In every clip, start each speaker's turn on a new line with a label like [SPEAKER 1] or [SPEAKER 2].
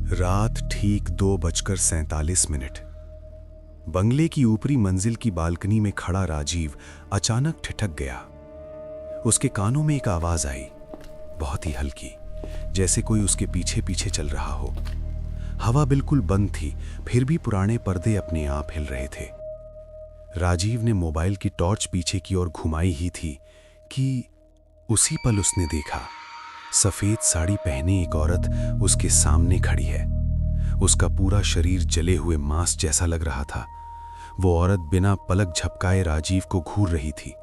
[SPEAKER 1] रात ठीक 2:47। बंगले की ऊपरी मंजिल की बालकनी में खड़ा राजीव अचानक ठिठक गया। उसके कानों में एक आवाज आई, बहुत ही हल्की, जैसे कोई उसके पीछे पीछे चल रहा हो। हवा बिल्कुल बंद थी, फिर भी पुराने पर्दे अपने आप हिल रहे थे। राजीव ने मोबाइल की टॉर्च पीछे की ओर घुमाई ही थी कि उसी पल उसने देखा, सफेद साड़ी पहने एक औरत उसके सामने खड़ी है। उसका पूरा शरीर जले हुए मांस जैसा लग रहा था। वो औरत बिना पलक झपकाए राजीव को घूर रही थी।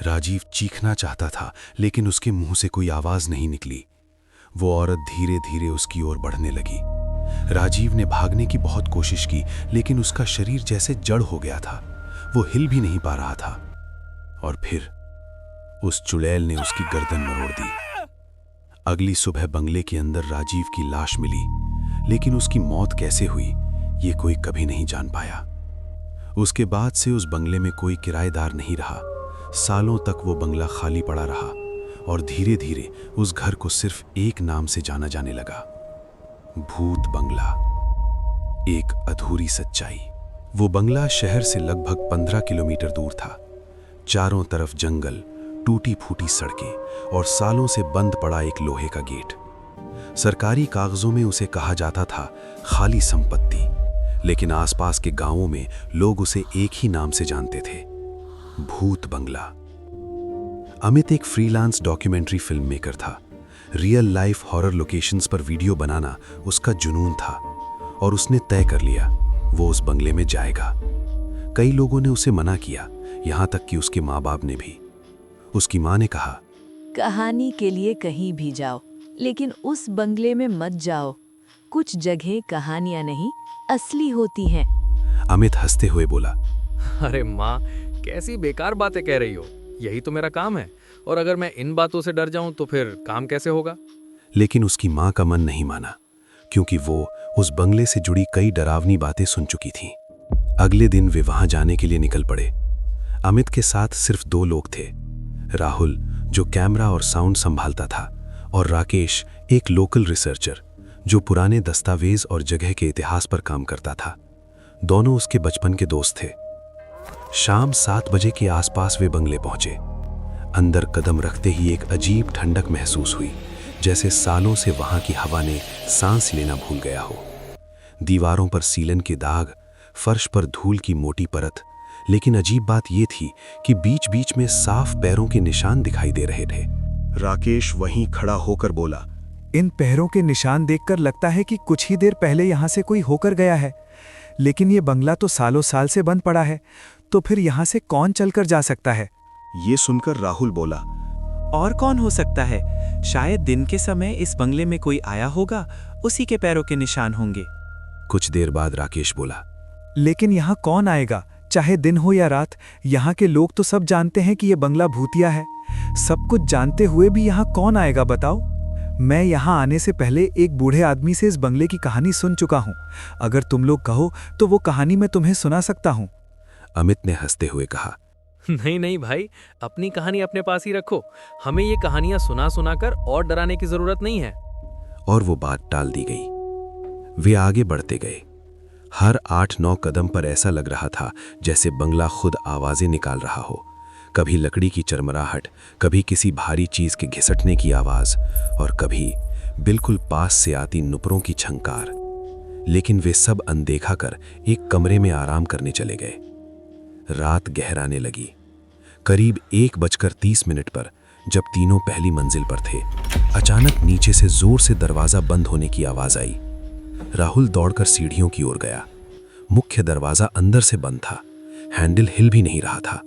[SPEAKER 1] राजीव चीखना चाहता था, लेकिन उसके मुंह से कोई आवाज नहीं निकली। वो औरत धीरे धीरे उसकी ओर बढ़ने लगी। राजीव ने भागने की बहुत कोशिश की, लेकिन उसका शरीर जैसे जड़ हो गया था। वो हिल भी नहीं पा रहा था। और फिर उस चुड़ैल ने उसकी गर्दन मरोड़ दी। अगली सुबह बंगले के अंदर राजीव की लाश मिली, लेकिन उसकी मौत कैसे हुई ये कोई कभी नहीं जान पाया। उसके बाद से उस बंगले में कोई किराएदार नहीं रहा। सालों तक वो बंगला खाली पड़ा रहा और धीरे धीरे उस घर को सिर्फ एक नाम से जाना जाने लगा, भूत बंगला। एक अधूरी सच्चाई। वो बंगला शहर से लगभग 15 किलोमीटर दूर था। चारों तरफ जंगल, टूटी फूटी सड़कें और सालों से बंद पड़ा एक लोहे का गेट। सरकारी कागजों में उसे कहा जाता था खाली संपत्ति, लेकिन आसपास के गांवों में लोग उसे एक ही नाम से जानते थे, भूत बंगला। अमित एक फ्रीलांस डॉक्यूमेंट्री फिल्म मेकर था। रियल लाइफ हॉरर लोकेशंस पर वीडियो बनाना उसका जुनून था और उसने तय कर लिया वो उस बंगले में जाएगा। कई लोगों ने उसे मना किया, यहां तक कि उसके माँ बाप ने भी। उसकी माँ ने कहा,
[SPEAKER 2] कहानी के लिए कहीं भी जाओ, लेकिन उस बंगले में मत जाओ। कुछ जगह कहानियां नहीं, असली होती हैं।
[SPEAKER 1] अमित हंसते हुए बोला,
[SPEAKER 3] अरे माँ, कैसी बेकार बातें कह रही हो। यही तो मेरा काम है, और अगर मैं इन बातों से डर जाऊं तो फिर काम कैसे होगा।
[SPEAKER 1] लेकिन उसकी माँ का मन नहीं माना, क्योंकि वो उस बंगले से जुड़ी कई डरावनी बातें सुन चुकी थीं। अगले दिन वे वहां जाने के लिए निकल पड़े। अमित के साथ सिर्फ 2 लोग थे, राहुल जो कैमरा और साउंड संभालता था, और राकेश एक लोकल रिसर्चर जो पुराने दस्तावेज और जगह के इतिहास पर काम करता था। दोनों उसके बचपन के दोस्त थे। शाम 7 बजे के आसपास वे बंगले पहुंचे। अंदर कदम रखते ही एक अजीब ठंडक महसूस हुई, जैसे सालों से वहां की हवा ने सांस लेना भूल गया हो। दीवारों पर सीलन के दाग, फर्श पर धूल की मोटी परत, लेकिन अजीब बात यह थी कि बीच बीच में साफ पैरों के निशान दिखाई दे रहे थे। राकेश वहीं खड़ा होकर बोला,
[SPEAKER 4] इन पैरों के निशान देखकर लगता है कि कुछ ही देर पहले यहाँ से कोई होकर गया है। लेकिन ये बंगला तो सालों साल से बंद पड़ा है, तो फिर यहाँ से कौन चलकर जा सकता है?
[SPEAKER 1] ये सुनकर राहुल बोला,
[SPEAKER 5] और कौन हो सकता है? शायद दिन के समय इस बंगले में कोई आया होगा, उसी के पैरों के निशान होंगे।
[SPEAKER 1] कुछ देर बाद राकेश बोला,
[SPEAKER 4] लेकिन यहाँ कौन आएगा, चाहे दिन हो या रात? यहाँ के लोग तो सब जानते हैं कि ये बंगला भूतिया है। सब कुछ जानते हुए भी यहाँ कौन आएगा बताओ? मैं यहाँ आने से पहले एक बूढ़े आदमी से इस बंगले की कहानी सुन चुका हूँ। अगर तुम लोग कहो तो वो कहानी मैं तुम्हें सुना सकता हूँ।
[SPEAKER 1] अमित ने हंसते हुए कहा,
[SPEAKER 3] नहीं नहीं भाई, अपनी कहानी अपने पास ही रखो। हमें ये कहानियां सुना सुनाकर और डराने की जरूरत नहीं है।
[SPEAKER 1] और वो बात टाल दी गई। वे आगे बढ़ते गए। हर 8-9 कदम पर ऐसा लग रहा था जैसे बंगला खुद आवाजें निकाल रहा हो। कभी लकड़ी की चरमराहट, कभी किसी भारी चीज के घिसटने की आवाज, और कभी बिल्कुल पास से आती नुपुरों की झंकार। लेकिन वे सब अनदेखा कर एक कमरे में आराम करने चले गए। रात गहराने लगी। करीब 1:30 पर जब तीनों पहली मंजिल पर थे, अचानक नीचे से जोर से दरवाजा बंद होने की आवाज आई। राहुल दौड़कर सीढ़ियों की ओर गया। मुख्य दरवाजा अंदर से बंद था, हैंडल हिल भी नहीं रहा था।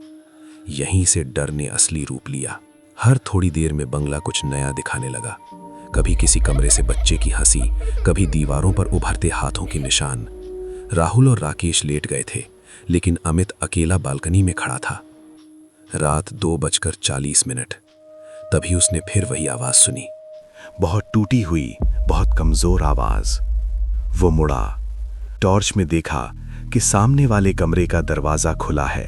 [SPEAKER 1] यहीं से डर ने असली रूप लिया। हर थोड़ी देर में बंगला कुछ नया दिखाने लगा। कभी किसी कमरे से बच्चे की हंसी, कभी दीवारों पर उभरते हाथों के निशान। राहुल और राकेश लेट गए थे, लेकिन अमित अकेला बालकनी में खड़ा था। रात 2:40। तभी उसने फिर वही आवाज सुनी, बहुत टूटी हुई, बहुत कमजोर आवाज। वो मुड़ा, टॉर्च में देखा कि सामने वाले कमरे का दरवाजा खुला है,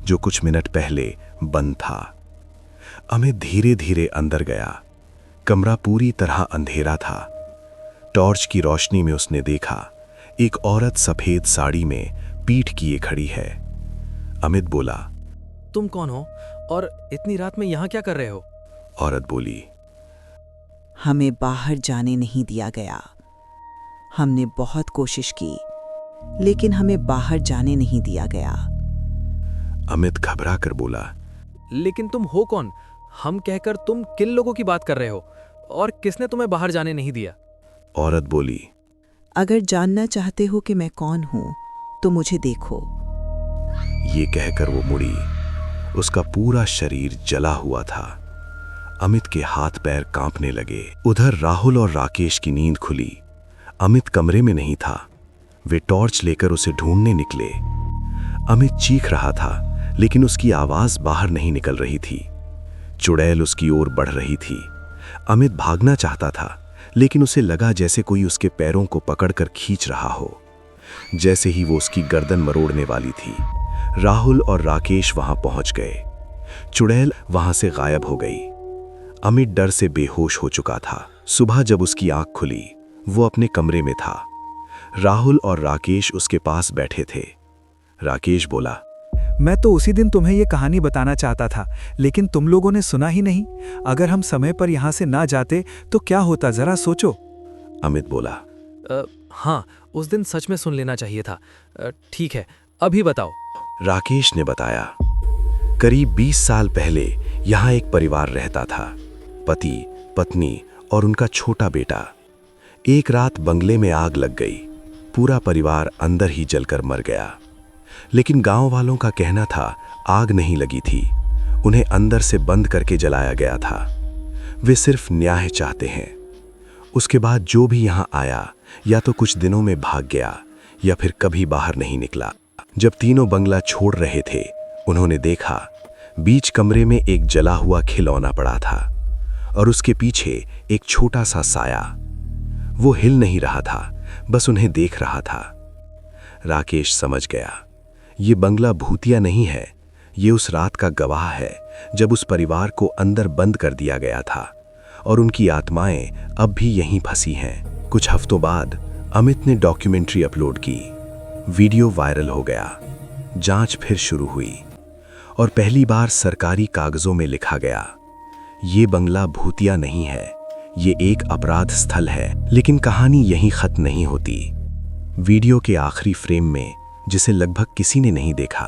[SPEAKER 1] जो कुछ मिनट पहले बंद था। अमित धीरे धीरे अंदर गया। कमरा पूरी तरह अंधेरा था। टॉर्च की रोशनी में उसने देखा एक औरत सफेद साड़ी में पीठ किए खड़ी है। अमित बोला,
[SPEAKER 3] तुम कौन हो और इतनी रात में यहाँ क्या कर रहे हो?
[SPEAKER 1] औरत बोली,
[SPEAKER 6] हमें बाहर जाने नहीं दिया गया। हमने बहुत कोशिश की, लेकिन हमें बाहर जाने नहीं दिया गया।
[SPEAKER 1] अमित घबरा कर बोला,
[SPEAKER 3] लेकिन तुम हो कौन? हम कहकर तुम किन लोगों की बात कर रहे हो और किसने तुम्हें बाहर जाने नहीं दिया?
[SPEAKER 1] औरत बोली,
[SPEAKER 6] अगर जानना चाहते हो कि मैं कौन हूं तो मुझे देखो।
[SPEAKER 1] ये कहकर वो मुड़ी। उसका पूरा शरीर जला हुआ था। अमित के हाथ पैर कांपने लगे। उधर राहुल और राकेश की नींद खुली। अमित कमरे में नहीं था। वे टॉर्च लेकर उसे ढूंढने निकले। अमित चीख रहा था, लेकिन उसकी आवाज बाहर नहीं निकल रही थी। चुड़ैल उसकी ओर बढ़ रही थी। अमित भागना चाहता था, लेकिन उसे लगा जैसे कोई उसके पैरों को पकड़कर खींच रहा हो। जैसे ही वो उसकी गर्दन मरोड़ने वाली थी, राहुल और राकेश वहां पहुंच गए। चुड़ैल वहां से गायब हो गई। अमित डर से बेहोश हो चुका था। सुबह जब उसकी आंख खुली, वो अपने कमरे में था। राहुल और राकेश उसके पास बैठे थे। राकेश बोला,
[SPEAKER 4] मैं तो उसी दिन तुम्हें ये कहानी बताना चाहता था, लेकिन तुम लोगों ने सुना ही नहीं। अगर हम समय पर यहाँ से ना जाते तो क्या होता, जरा सोचो।
[SPEAKER 1] अमित बोला,
[SPEAKER 3] हाँ, उस दिन सच में सुन लेना चाहिए था। ठीक है, अभी बताओ।
[SPEAKER 1] राकेश ने बताया, करीब 20 साल पहले यहाँ एक परिवार रहता था। पति, पत्नी और उनका छोटा बेटा। एक रात बंगले में आग लग गई। पूरा परिवार अंदर ही जलकर मर गया। लेकिन गांव वालों का कहना था आग नहीं लगी थी, उन्हें अंदर से बंद करके जलाया गया था। वे सिर्फ न्याय चाहते हैं। उसके बाद जो भी यहाँ आया या तो कुछ दिनों में भाग गया या फिर कभी बाहर नहीं निकला। जब तीनों बंगला छोड़ रहे थे, उन्होंने देखा बीच कमरे में एक जला हुआ खिलौना पड़ा था और उसके पीछे एक छोटा सा साया। वो हिल नहीं रहा था, बस उन्हें देख रहा था। राकेश समझ गया, ये बंगला भूतिया नहीं है, ये उस रात का गवाह है जब उस परिवार को अंदर बंद कर दिया गया था और उनकी आत्माएं अब भी यहीं फंसी हैं। कुछ हफ्तों बाद अमित ने डॉक्यूमेंट्री अपलोड की। वीडियो वायरल हो गया। जांच फिर शुरू हुई और पहली बार सरकारी कागजों में लिखा गया, ये बंगला भूतिया नहीं है, ये एक अपराध स्थल है। लेकिन कहानी यहीं खत्म नहीं होती। वीडियो के आखिरी फ्रेम में, जिसे लगभग किसी ने नहीं देखा,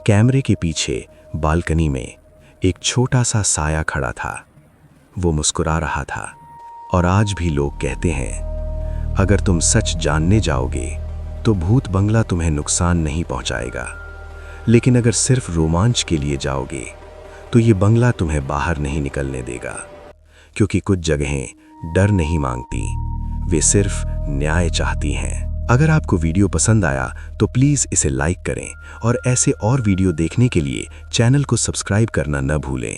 [SPEAKER 1] कैमरे के पीछे बालकनी में एक छोटा सा साया खड़ा था। वो मुस्कुरा रहा था और आज भी लोग कहते हैं, अगर तुम सच जानने जाओगे तो भूत बंगला तुम्हें नुकसान नहीं पहुंचाएगा, लेकिन अगर सिर्फ रोमांच के लिए जाओगे तो ये बंगला तुम्हें बाहर नहीं निकलने देगा। क्योंकि कुछ जगहें डर नहीं मांगती, वे सिर्फ न्याय चाहती हैं। अगर आपको वीडियो पसंद आया तो प्लीज़ इसे लाइक करें और ऐसे और वीडियो देखने के लिए चैनल को सब्सक्राइब करना न भूलें।